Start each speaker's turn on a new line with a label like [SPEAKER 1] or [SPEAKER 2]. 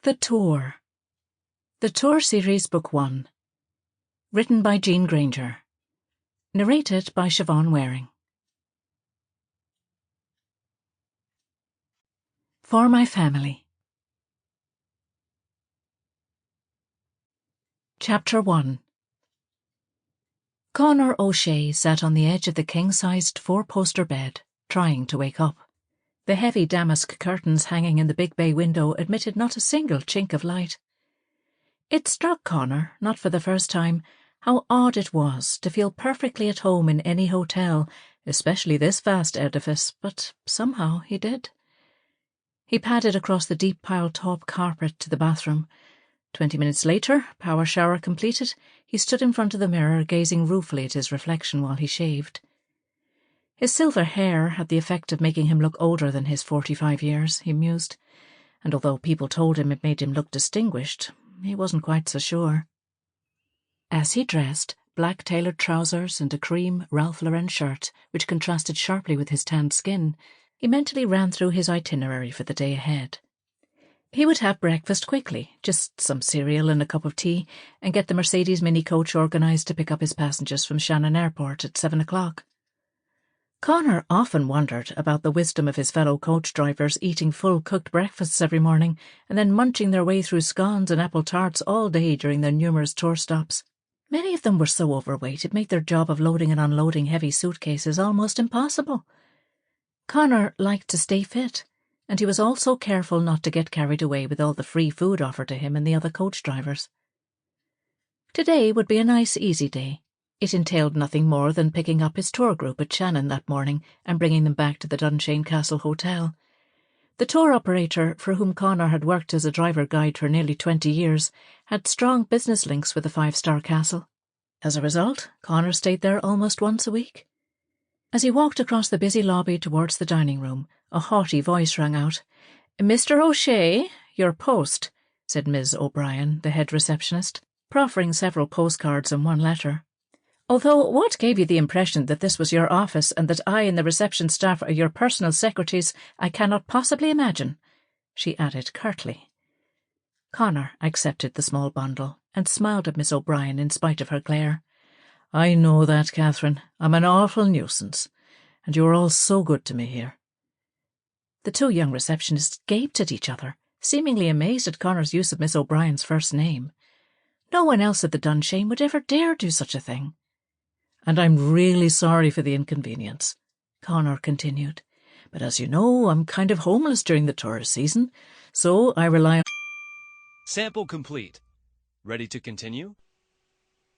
[SPEAKER 1] The Tour. The Tour Series Book 1. Written by Grainger. Narrated by Siobhan Waring. For my family. Chapter 1. Conor O'Shea sat on the edge of the king-sized four-poster bed, trying to wake up. The heavy damask curtains hanging in the big bay window admitted not a single chink of light. It struck Conor, not for the first time, how odd it was to feel perfectly at home in any hotel, especially this vast edifice, but somehow he did. He padded across the deep piled taupe carpet to the bathroom. 20 minutes later, power shower completed, he stood in front of the mirror, gazing ruefully at his reflection while he shaved. His silver hair had the effect of making him look older than his 45 years, he mused, and although people told him it made him look distinguished, he wasn't quite so sure. As he dressed, black tailored trousers and a cream Ralph Lauren shirt, which contrasted sharply with his tanned skin, he mentally ran through his itinerary for the day ahead. He would have breakfast quickly, just some cereal and a cup of tea, and get the Mercedes mini coach organised to pick up his passengers from Shannon Airport at 7 o'clock. Conor often wondered about the wisdom of his fellow coach drivers eating full cooked breakfasts every morning and then munching their way through scones and apple tarts all day during their numerous tour stops. Many of them were so overweight it made their job of loading and unloading heavy suitcases almost impossible. Conor liked to stay fit, and he was also careful not to get carried away with all the free food offered to him and the other coach drivers. Today would be a nice, easy day. It entailed nothing more than picking up his tour group at Shannon that morning and bringing them back to the Dunshane Castle Hotel. The tour operator, for whom Conor had worked as a driver guide for nearly 20 years, had strong business links with the five-star castle. As a result, Conor stayed there almost once a week. As he walked across the busy lobby towards the dining room, a haughty voice rang out. "Mr. O'Shea, your post," said Miss O'Brien, the head receptionist, proffering several postcards and one letter. "Although what gave you the impression that this was your office and that I and the reception staff are your personal secretaries, I cannot possibly imagine," she added curtly. Conor accepted the small bundle and smiled at Miss O'Brien in spite of her glare. "I know that, Catherine. I'm an awful nuisance, and you are all so good to me here." The two young receptionists gaped at each other, seemingly amazed at Conor's use of Miss O'Brien's first name. No one else at the Dunshane would ever dare do such a thing. "And I'm really sorry for the inconvenience," Conor continued. "But as you know, I'm kind of homeless during the tourist season, so I rely on—"
[SPEAKER 2] Sample complete. Ready to continue?